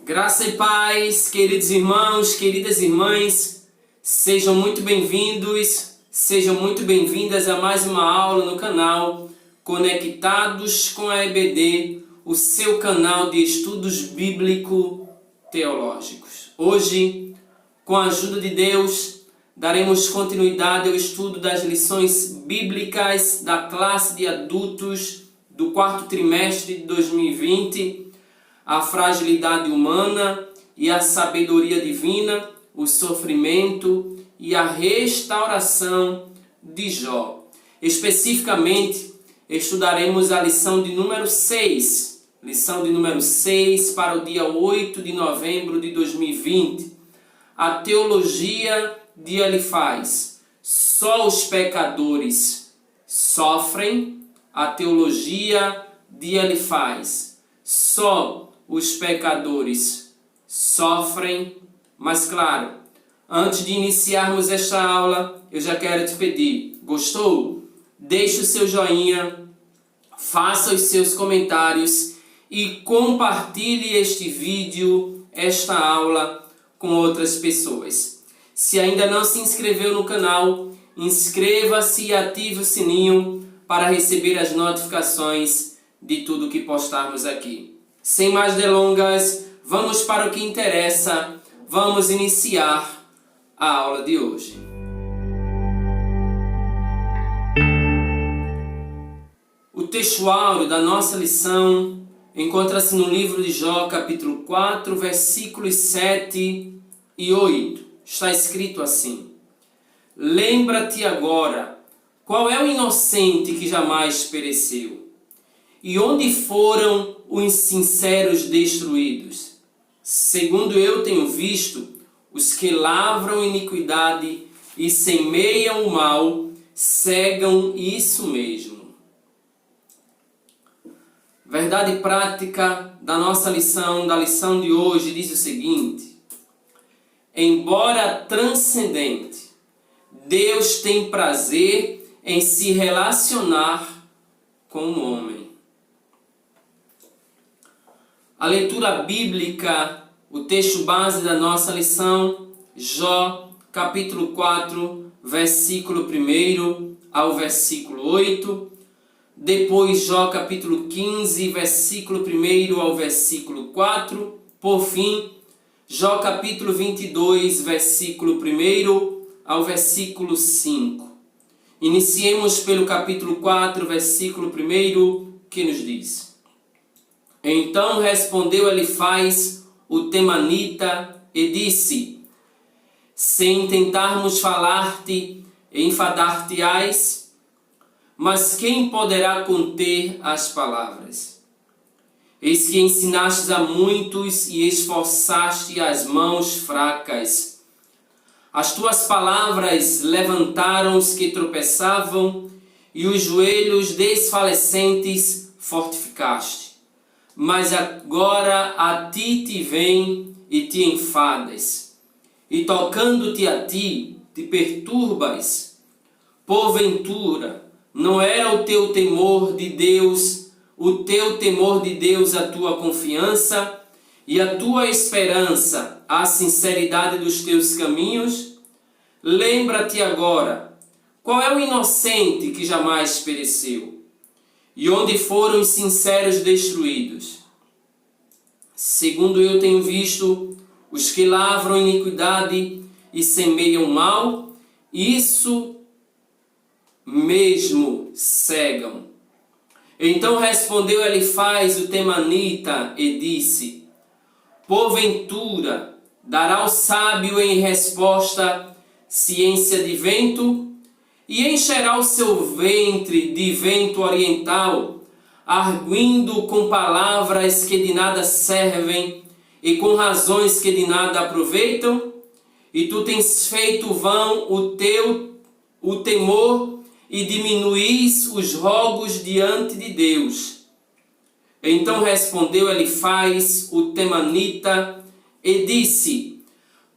Graça e paz, queridos irmãos, queridas irmãs, sejam muito bem-vindos, sejam muito bem-vindas a mais uma aula no canal Conectados com a EBD, o seu canal de estudos bíblico-teológicos. Hoje, com a ajuda de Deus, daremos continuidade ao estudo das lições bíblicas da classe de adultos do quarto trimestre de 2020, a fragilidade humana e a sabedoria divina, o sofrimento e a restauração de Jó. Especificamente, estudaremos a lição de número 6, para o dia 8 de novembro de 2020. A teologia de Elifaz. Só os pecadores sofrem. A teologia de Elifaz. Só os pecadores sofrem. Mas claro, antes de iniciarmos esta aula, eu já quero te pedir, gostou? Deixe o seu joinha, faça os seus comentários e compartilhe este vídeo, esta aula com outras pessoas. Se ainda não se inscreveu no canal, inscreva-se e ative o sininho para receber as notificações de tudo que postarmos aqui. Sem mais delongas, vamos para o que interessa. Vamos iniciar a aula de hoje. O texto áureo da nossa lição encontra-se no livro de Jó, capítulo 4, versículos 7 e 8. Está escrito assim: Lembra-te agora, qual é o inocente que jamais pereceu? E onde foram os sinceros destruídos? Segundo eu tenho visto, os que lavram iniquidade e semeiam o mal, cegam isso mesmo. Verdade prática da nossa lição, da lição de hoje, diz o seguinte: embora transcendente, Deus tem prazer em se relacionar com o homem. A leitura bíblica, o texto base da nossa lição, Jó, capítulo 4, versículo 1 ao versículo 8. Depois Jó, capítulo 15, versículo 1 ao versículo 4. Por fim, Jó, capítulo 22, versículo 1 ao versículo 5. Iniciemos pelo capítulo 4, versículo 1, que nos diz: Então respondeu Elifaz, o temanita, e disse: Sem tentarmos falar-te, enfadar-te-ás, mas quem poderá conter as palavras? Eis que ensinastes a muitos e esforçaste as mãos fracas. As tuas palavras levantaram os que tropeçavam, e os joelhos desfalecentes fortificaste. Mas agora a ti te vem e te enfadas, e tocando-te a ti, te perturbas. Porventura, não era o teu temor de Deus a tua confiança, e a tua esperança a sinceridade dos teus caminhos? Lembra-te agora, qual é o inocente que jamais pereceu? E onde foram os sinceros destruídos? Segundo eu tenho visto, os que lavram iniquidade e semeiam mal, isso mesmo cegam. Então respondeu Elifaz, o temanita, e disse: Porventura, dará o sábio em resposta ciência de vento, e encherá o seu ventre de vento oriental, arguindo com palavras que de nada servem e com razões que de nada aproveitam? E tu tens feito vão o temor e diminuís os rogos diante de Deus. Então respondeu Elifaz, o temanita, e disse: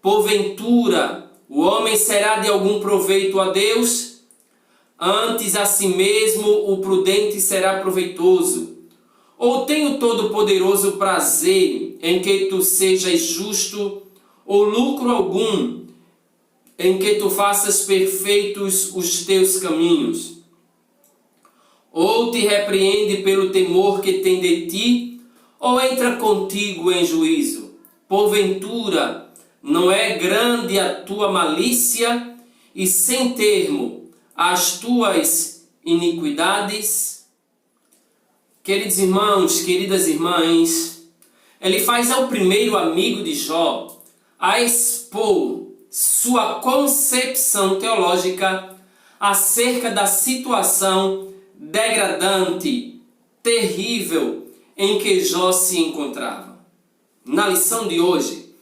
Porventura, o homem será de algum proveito a Deus? Antes a si mesmo o prudente será proveitoso. Ou tem o Todo-Poderoso prazer em que tu sejas justo, ou lucro algum em que tu faças perfeitos os teus caminhos. Ou te repreende pelo temor que tem de ti, ou entra contigo em juízo. Porventura, não é grande a tua malícia e sem termo as tuas iniquidades? Queridos irmãos, queridas irmãs, Elifaz é o primeiro amigo de Jó a expor sua concepção teológica acerca da situação degradante, terrível em que Jó se encontrava. Na lição de hoje,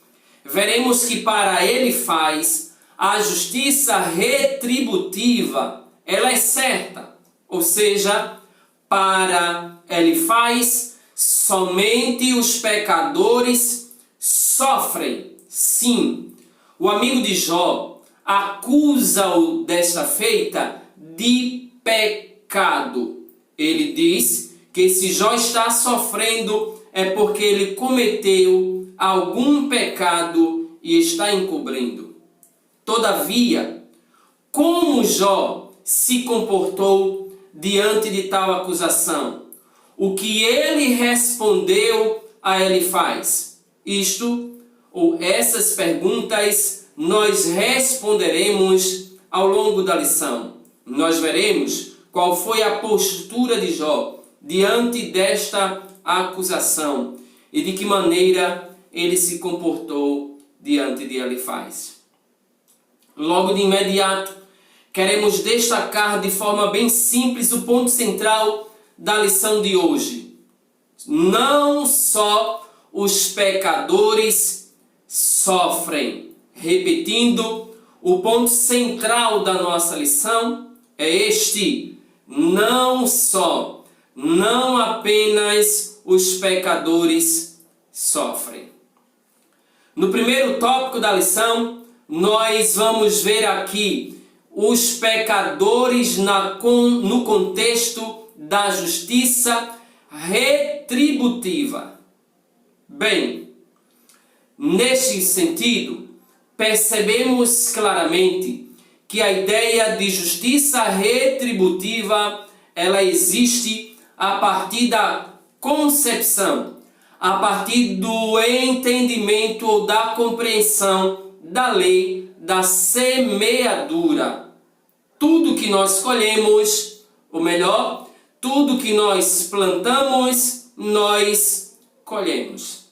veremos que para Elifaz a justiça retributiva ela é certa, ou seja, para Elifaz somente os pecadores sofrem. Sim, o amigo de Jó acusa-o desta feita de pecado. Ele diz que se Jó está sofrendo é porque ele cometeu algum pecado e está encobrindo. Todavia, como Jó se comportou diante de tal acusação? O que ele respondeu a Elifaz? Essas perguntas nós responderemos ao longo da lição. Nós veremos qual foi a postura de Jó diante desta acusação e de que maneira ele se comportou diante de Elifaz. Logo de imediato, queremos destacar de forma bem simples o ponto central da lição de hoje. Não só os pecadores sofrem. Repetindo, o ponto central da nossa lição é este: não apenas os pecadores sofrem. No primeiro tópico da lição, nós vamos ver aqui os pecadores no contexto da justiça retributiva. Bem, neste sentido, percebemos claramente que a ideia de justiça retributiva ela existe a partir da concepção, a partir do entendimento ou da compreensão da lei da semeadura. Tudo que nós colhemos, ou melhor, tudo que nós plantamos, nós colhemos.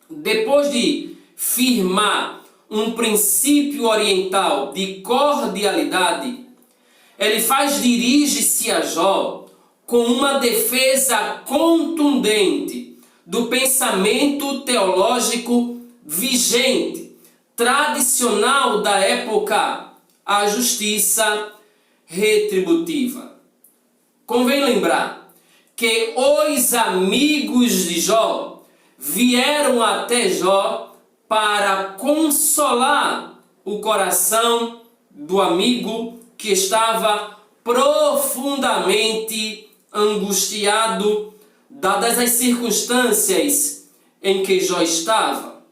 Depois de firmar um princípio oriental de cordialidade, Elifaz dirige-se a Jó com uma defesa contundente do pensamento teológico vigente, tradicional da época, a justiça retributiva. Convém lembrar que os amigos de Jó vieram até Jó para consolar o coração do amigo que estava profundamente angustiado, dadas as circunstâncias em que Jó estava.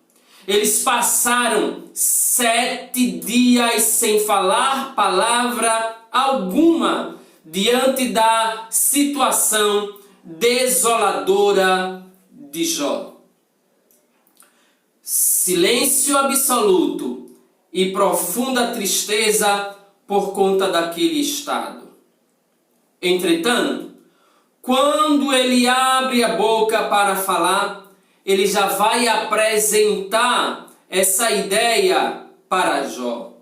Eles passaram 7 dias sem falar palavra alguma diante da situação desoladora de Jó. Silêncio absoluto e profunda tristeza por conta daquele estado. Entretanto, quando ele abre a boca para falar, ele já vai apresentar essa ideia para Jó.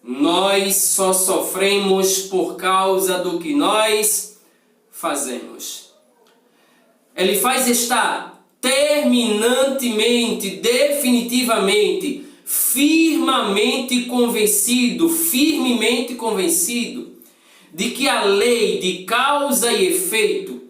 Nós só sofremos por causa do que nós fazemos. Elifaz está terminantemente, definitivamente, firmemente convencido de que a lei de causa e efeito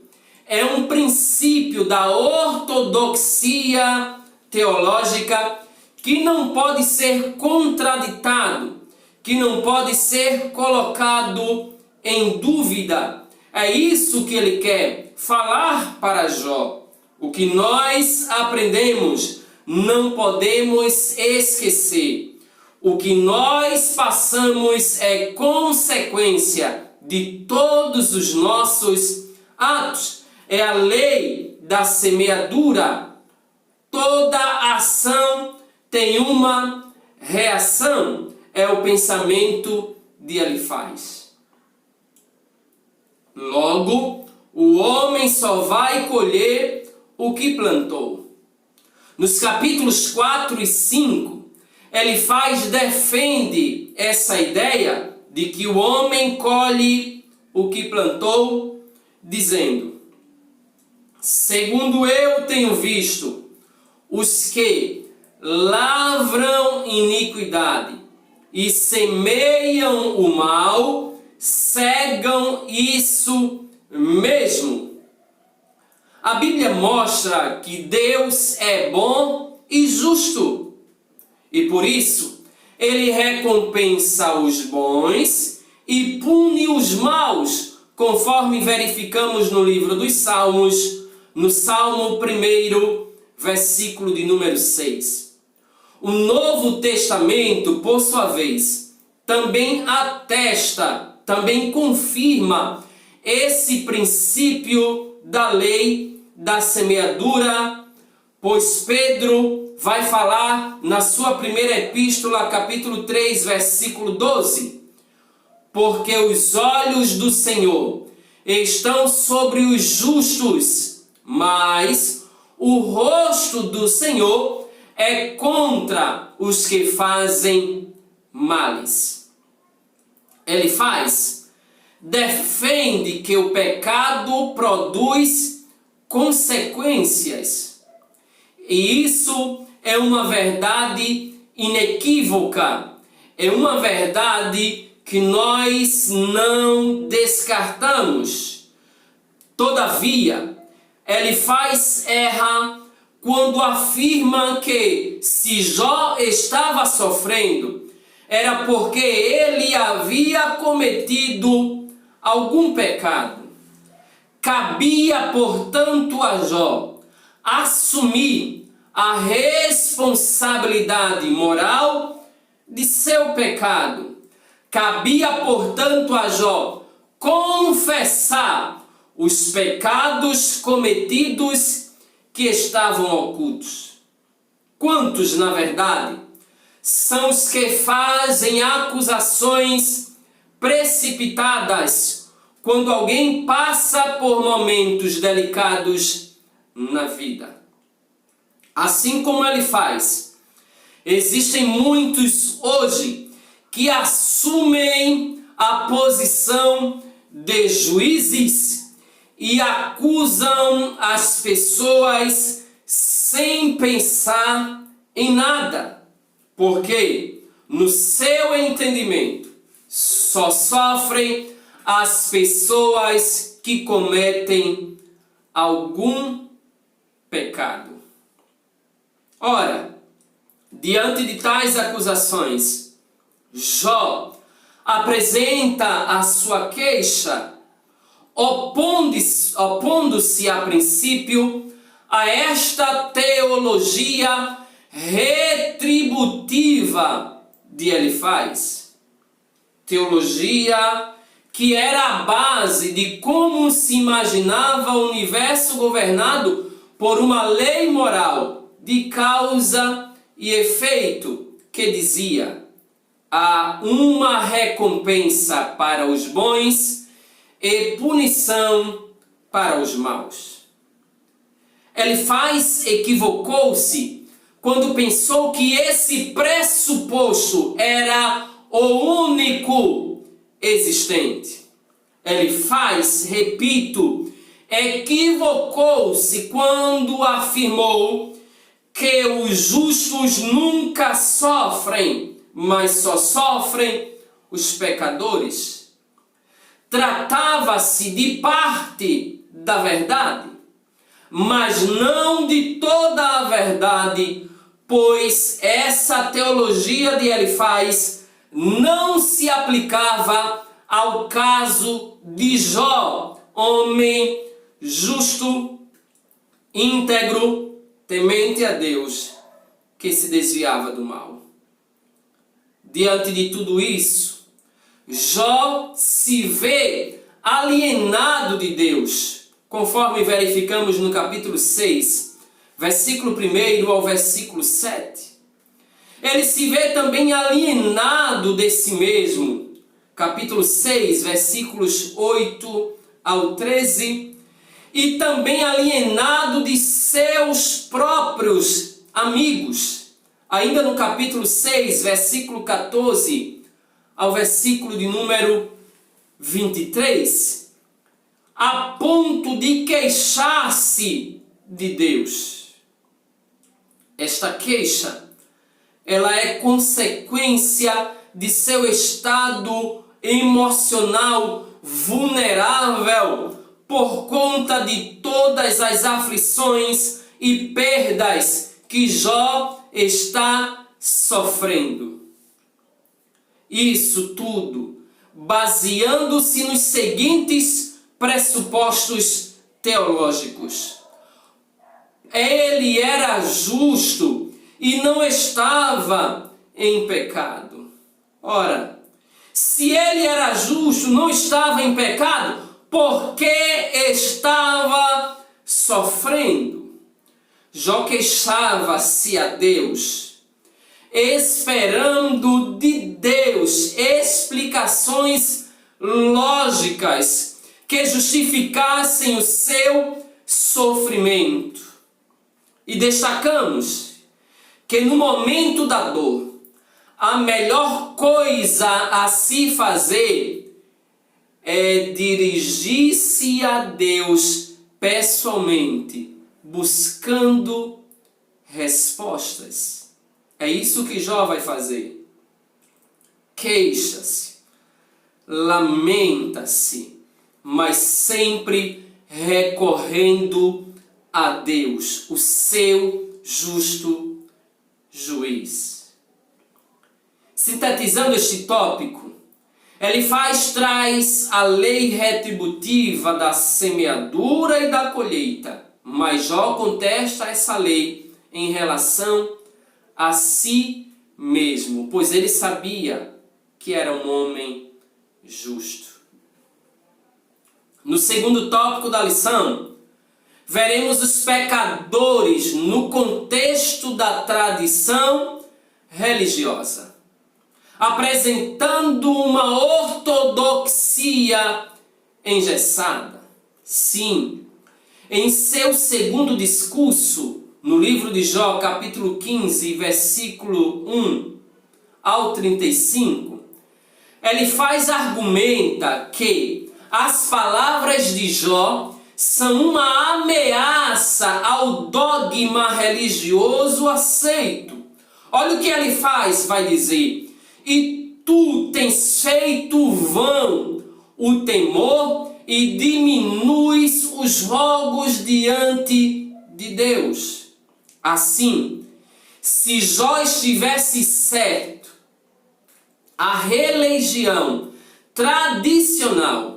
é um princípio da ortodoxia teológica que não pode ser contraditado, que não pode ser colocado em dúvida. É isso que ele quer falar para Jó. o que nós aprendemos, não podemos esquecer. O que nós passamos é consequência de todos os nossos atos. É a lei da semeadura. Toda ação tem uma reação. É o pensamento de Elifaz. Logo, o homem só vai colher o que plantou. Nos capítulos 4 e 5, Elifaz defende essa ideia de que o homem colhe o que plantou, dizendo: segundo eu tenho visto, os que lavram iniquidade e semeiam o mal, cegam isso mesmo. A Bíblia mostra que Deus é bom e justo, e por isso Ele recompensa os bons e pune os maus, conforme verificamos no livro dos Salmos, no Salmo 1, versículo de número 6. O Novo Testamento, por sua vez, também atesta, também confirma esse princípio da lei da semeadura, pois Pedro vai falar na sua primeira epístola, capítulo 3, versículo 12. Porque os olhos do Senhor estão sobre os justos, mas o rosto do Senhor é contra os que fazem males. Elifaz defende que o pecado produz consequências. E isso é uma verdade inequívoca. É uma verdade que nós não descartamos. Todavia, Elifaz erra quando afirma que se Jó estava sofrendo, era porque ele havia cometido algum pecado. Cabia, portanto, a Jó assumir a responsabilidade moral de seu pecado. Cabia, portanto, a Jó confessar os pecados cometidos que estavam ocultos. Quantos, na verdade, são os que fazem acusações precipitadas quando alguém passa por momentos delicados na vida? Assim como ele faz, existem muitos hoje que assumem a posição de juízes e acusam as pessoas sem pensar em nada, porque no seu entendimento só sofrem as pessoas que cometem algum pecado. Ora, diante de tais acusações, Jó apresenta a sua queixa, opondo-se a princípio a esta teologia retributiva de Elifaz. Teologia que era a base de como se imaginava o universo governado por uma lei moral de causa e efeito, que dizia: há uma recompensa para os bons e punição para os maus. Elifaz equivocou-se quando pensou que esse pressuposto era o único existente. Elifaz, repito, equivocou-se quando afirmou que os justos nunca sofrem, mas só sofrem os pecadores. Tratava-se de parte da verdade, mas não de toda a verdade, pois essa teologia de Elifaz não se aplicava ao caso de Jó, homem justo íntegro, temente a Deus, que se desviava do mal. Diante de tudo isso, Jó se vê alienado de Deus, conforme verificamos no capítulo 6, versículo 1 ao versículo 7. Ele se vê também alienado de si mesmo, capítulo 6, versículos 8 ao 13, e também alienado de seus próprios amigos. Ainda no capítulo 6, versículo 14 ao versículo de número 23, a ponto de queixar-se de Deus. Esta queixa, ela é consequência de seu estado emocional vulnerável por conta de todas as aflições e perdas que Jó está sofrendo. Isso tudo baseando-se nos seguintes pressupostos teológicos. Ele era justo e não estava em pecado. Ora, se ele era justo, não estava em pecado, por que estava sofrendo? Jó queixava-se a Deus, esperando de Deus explicações lógicas que justificassem o seu sofrimento. E destacamos que no momento da dor, a melhor coisa a se fazer é dirigir-se a Deus pessoalmente, buscando respostas. É isso que Jó vai fazer. Queixa-se, lamenta-se, mas sempre recorrendo a Deus, o seu justo juiz. Sintetizando este tópico, ele traz a lei retributiva da semeadura e da colheita, mas Jó contesta essa lei em relação a si mesmo, pois ele sabia que era um homem justo. No segundo tópico da lição, veremos os pecadores no contexto da tradição religiosa, apresentando uma ortodoxia engessada. Sim, em seu segundo discurso, no livro de Jó, capítulo 15, versículo 1 ao 35, ele argumenta que as palavras de Jó são uma ameaça ao dogma religioso aceito. Olha o que ele vai dizer: e tu tens feito vão o temor e diminuis os rogos diante de Deus. Assim, se Jó estivesse certo, a religião tradicional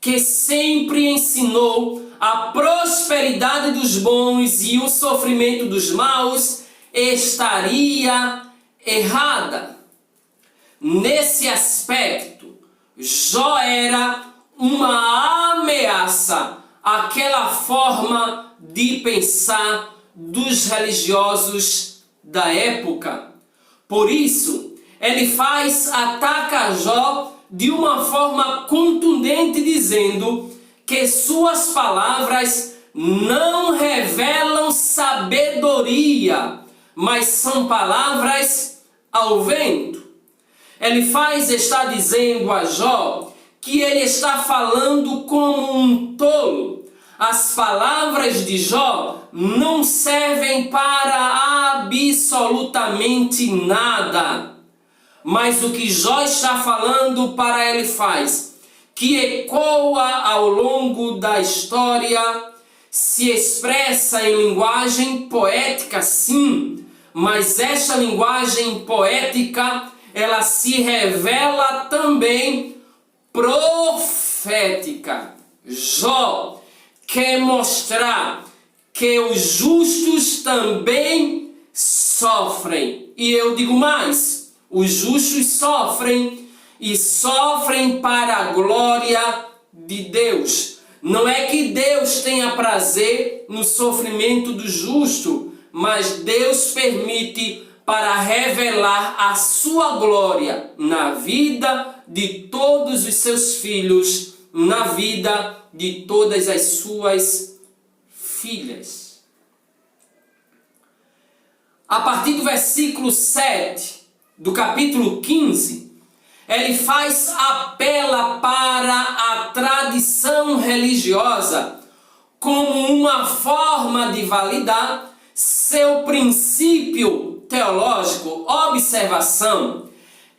que sempre ensinou a prosperidade dos bons e o sofrimento dos maus estaria errada. Nesse aspecto, Jó era uma ameaça àquela forma de pensar dos religiosos da época. Por isso, ele ataca Jó de uma forma contundente, dizendo que suas palavras não revelam sabedoria, mas são palavras ao vento. Ele está dizendo a Jó que ele está falando como um tolo. As palavras de Jó não servem para absolutamente nada. Mas o que Jó está falando para ele que ecoa ao longo da história, se expressa em linguagem poética, sim, mas esta linguagem poética, ela se revela também profética. Jó quer mostrar que os justos também sofrem. E eu digo mais, os justos sofrem e sofrem para a glória de Deus. Não é que Deus tenha prazer no sofrimento do justo, mas Deus permite para revelar a sua glória na vida de todos os seus filhos, na vida de todas as suas filhas. A partir do versículo 7 do capítulo 15, apela para a tradição religiosa como uma forma de validar seu princípio teológico. Observação: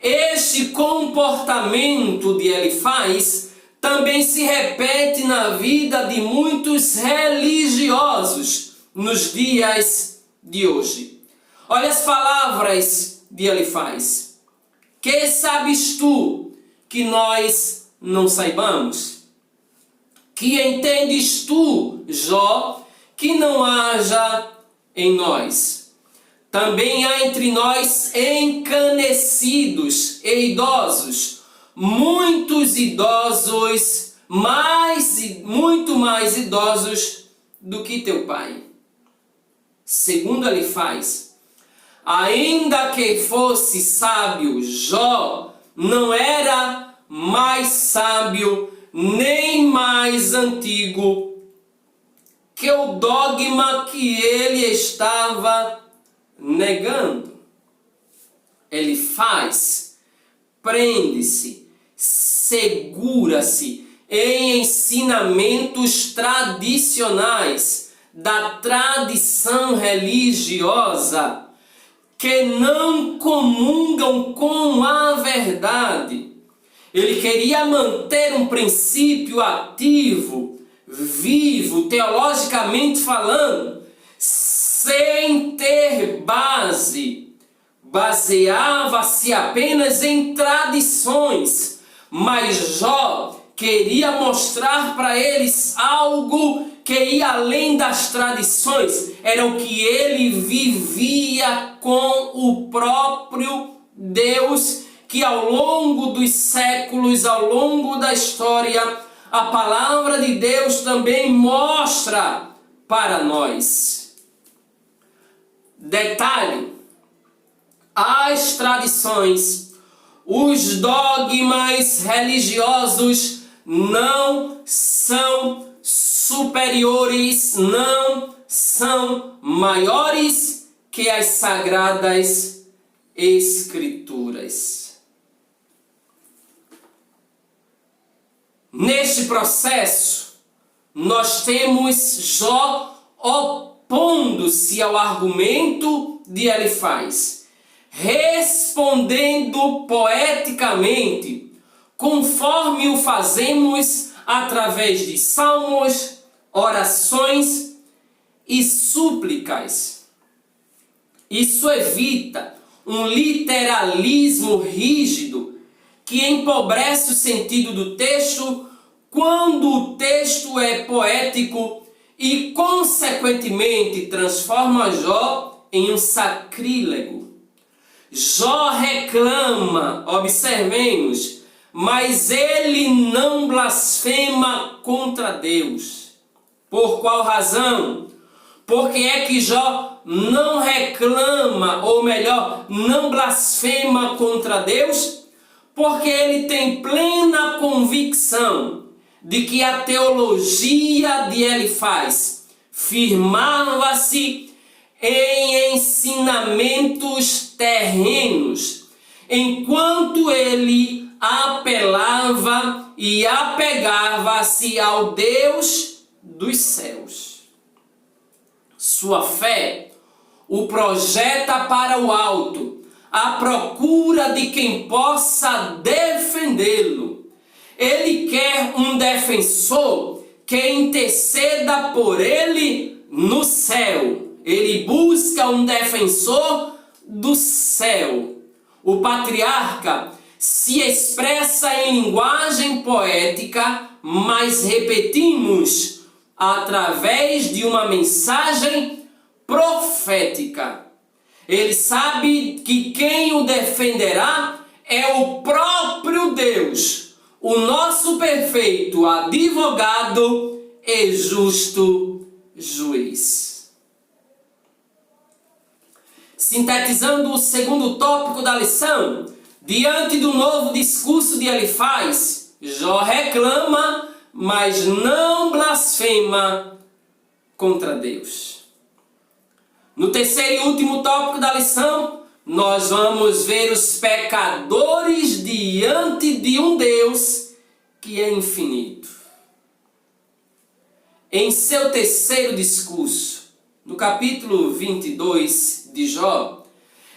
este comportamento de Elifaz também se repete na vida de muitos religiosos nos dias de hoje. Olha as palavras de Elifaz: que sabes tu que nós não saibamos? Que entendes tu, Jó, que não haja em nós? Também há entre nós encanecidos e idosos, muitos idosos, muito mais idosos do que teu pai. Segundo Elifaz, ainda que fosse sábio, Jó não era mais sábio nem mais antigo que o dogma que ele estava negando. Elifaz prende-se, segura-se em ensinamentos tradicionais da tradição religiosa que não comungam com a verdade. Ele queria manter um princípio ativo, vivo, teologicamente falando, sem ter base. Baseava-se apenas em tradições, mas Jó queria mostrar para eles algo que ia além das tradições. Era o que ele vivia com o próprio Deus, que ao longo dos séculos, ao longo da história, a palavra de Deus também mostra para nós. Detalhe: as tradições, os dogmas religiosos não são superiores, não são maiores que as sagradas Escrituras. Neste processo, nós temos Jó opondo-se ao argumento de Elifaz, respondendo poeticamente, conforme o fazemos através de salmos, orações e súplicas. Isso evita um literalismo rígido que empobrece o sentido do texto quando o texto é poético e, consequentemente, transforma Jó em um sacrílego. Jó reclama, observemos, mas ele não blasfema contra Deus. Por qual razão? Porque é que Jó não reclama, ou melhor, não blasfema contra Deus? Porque ele tem plena convicção de que a teologia de Elifaz firmava-se em ensinamentos terrenos, enquanto ele apelava e apegava-se ao Deus dos céus. Sua fé o projeta para o alto, à procura de quem possa defendê-lo. Ele quer um defensor que interceda por ele no céu. Ele busca um defensor do céu. O patriarca se expressa em linguagem poética, mas repetimos, através de uma mensagem profética. Ele sabe que quem o defenderá é o próprio Deus, o nosso perfeito advogado e justo juiz. Sintetizando o segundo tópico da lição, diante do novo discurso de Elifaz, Jó reclama, mas não blasfema contra Deus. No terceiro e último tópico da lição, nós vamos ver os pecadores diante de um Deus que é infinito. Em seu terceiro discurso, no capítulo 22 de Jó,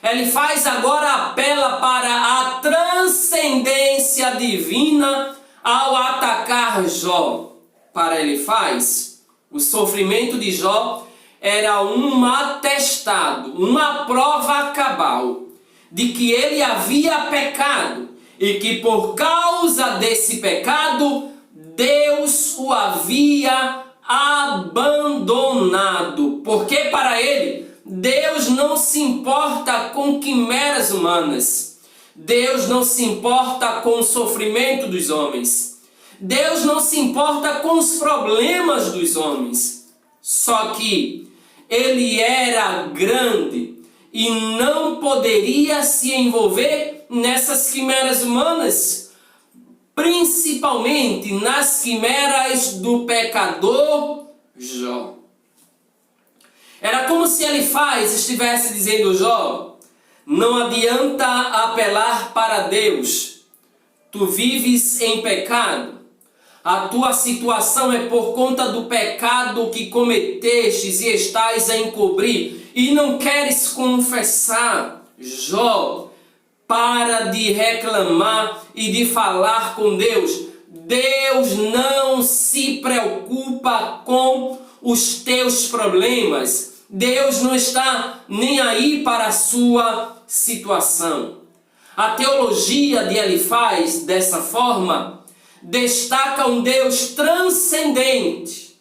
Elifaz agora apela para a transcendência divina ao atacar Jó. Para Elifaz, o sofrimento de Jó era um atestado, uma prova cabal de que ele havia pecado e que por causa desse pecado Deus o havia abandonado. Porque para ele Deus não se importa com quimeras humanas. Deus não se importa com o sofrimento dos homens. Deus não se importa com os problemas dos homens. Só que ele era grande e não poderia se envolver nessas quimeras humanas, principalmente nas quimeras do pecador Jó. Era como se Elifaz estivesse dizendo: Jó, não adianta apelar para Deus, tu vives em pecado. A tua situação é por conta do pecado que cometestes e estás a encobrir e não queres confessar. Jó, para de reclamar e de falar com Deus. Deus não se preocupa com os teus problemas. Deus não está nem aí para a sua situação. A teologia de Elifaz, dessa forma, destaca um Deus transcendente,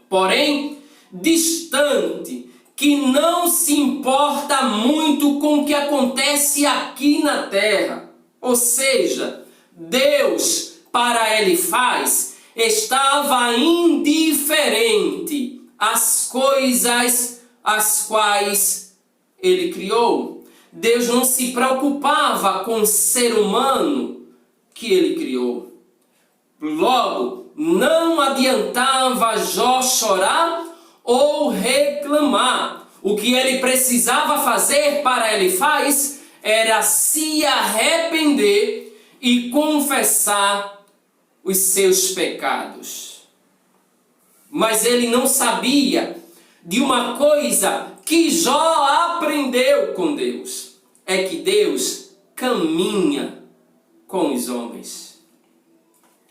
porém distante, que não se importa muito com o que acontece aqui na terra. Ou seja, Deus, para Elifaz, estava indiferente às coisas as quais ele criou. Deus não se preocupava com o ser humano que ele criou. Logo, não adiantava Jó chorar ou reclamar. O que ele precisava fazer para Elifaz era se arrepender e confessar os seus pecados. Mas ele não sabia de uma coisa que Jó aprendeu com Deus. É que Deus caminha com os homens.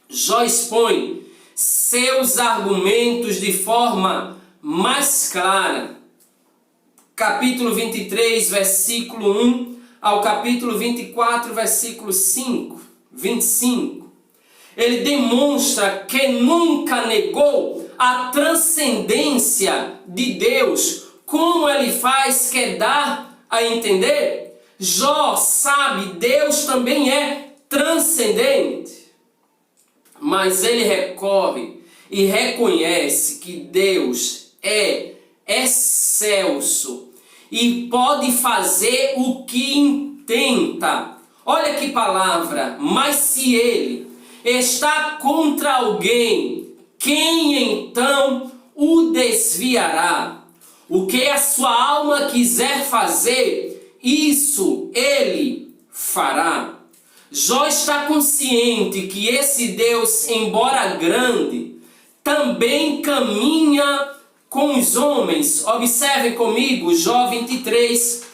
Jó expõe seus argumentos de forma mais clara. Capítulo 23, versículo 1 ao capítulo 24, versículo 25. Ele demonstra que nunca negou a transcendência de Deus, como Elifaz quer dar a entender. Jó sabe, Deus também é transcendente. Mas ele recorre e reconhece que Deus é excelso e pode fazer o que intenta. Olha que palavra! Mas se ele está contra alguém, quem então o desviará? O que a sua alma quiser fazer, isso ele fará. Jó está consciente que esse Deus, embora grande, também caminha com os homens. Observem comigo Jó 23,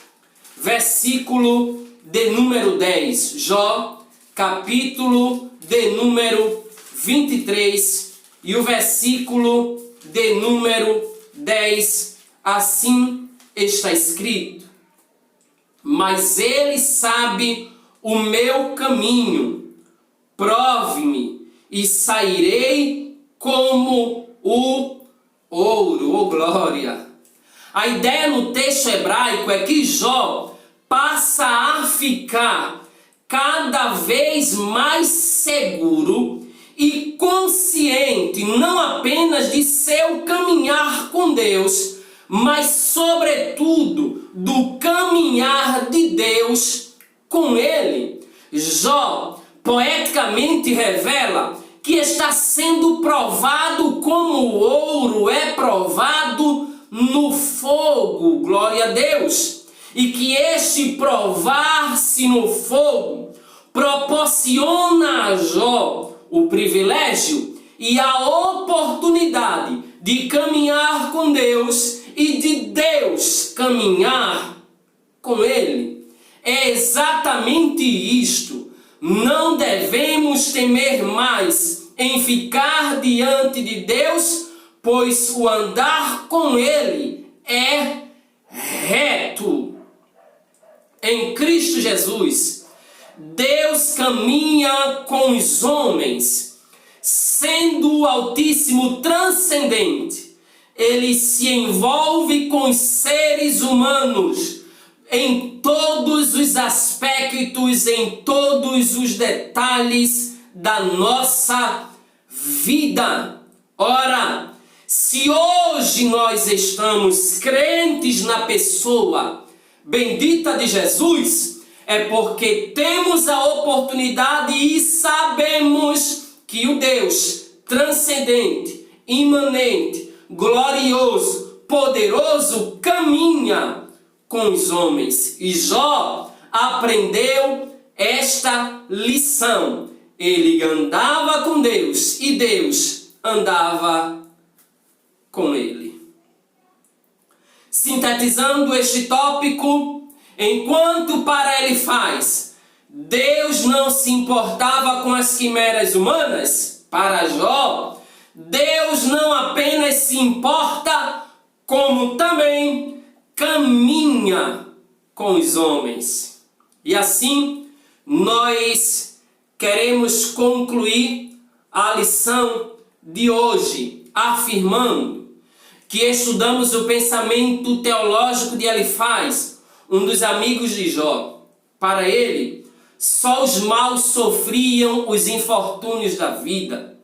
versículo de número 10. Jó, capítulo de número 23 e o versículo de número 10. Assim está escrito: mas ele sabe o meu caminho, prove-me, e sairei como o ouro. Oh glória! A ideia no texto hebraico é que Jó passa a ficar cada vez mais seguro e consciente, não apenas de seu caminhar com Deus, mas sobretudo do caminhar de Deus com ele. Jó poeticamente revela que está sendo provado como o ouro é provado no fogo, glória a Deus, e que este provar-se no fogo proporciona a Jó o privilégio e a oportunidade de caminhar com Deus e de Deus caminhar com ele. É exatamente isto. Não devemos temer mais em ficar diante de Deus, pois o andar com ele é reto. Em Cristo Jesus, Deus caminha com os homens, sendo o Altíssimo transcendente. Ele se envolve com os seres humanos em todos os aspectos, em todos os detalhes da nossa vida. Ora, se hoje nós estamos crentes na pessoa bendita de Jesus, é porque temos a oportunidade e sabemos que o Deus transcendente, imanente, glorioso, poderoso caminha com os homens. E Jó aprendeu esta lição. Ele andava com Deus e Deus andava com ele. Sintetizando este tópico, enquanto para Elifaz Deus não se importava com as quimeras humanas, para Jó Deus não apenas se importa, como também caminha com os homens. E assim nós queremos concluir a lição de hoje afirmando que estudamos o pensamento teológico de Elifaz, um dos amigos de Jó. Para ele, só os maus sofriam os infortúnios da vida.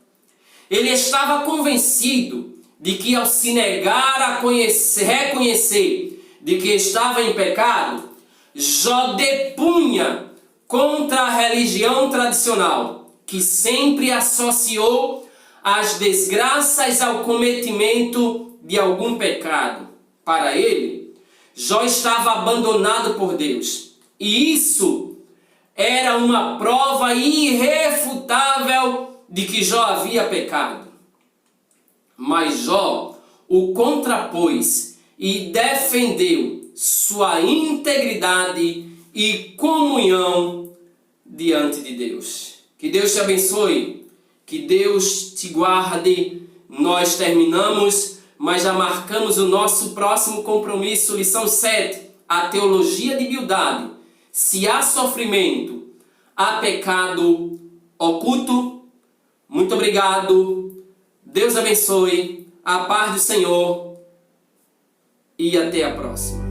Ele estava convencido de que ao se negar a reconhecer de que estava em pecado, Jó depunha contra a religião tradicional, que sempre associou as desgraças ao cometimento de algum pecado. Para ele, Jó estava abandonado por Deus. E isso era uma prova irrefutável de que Jó havia pecado. Mas Jó o contrapôs e defendeu sua integridade e comunhão diante de Deus. Que Deus te abençoe, que Deus te guarde. Nós terminamos, mas já marcamos o nosso próximo compromisso, lição 7, a teologia de Bildade. Se há sofrimento, há pecado oculto. Muito obrigado, Deus abençoe, a paz do Senhor e até a próxima.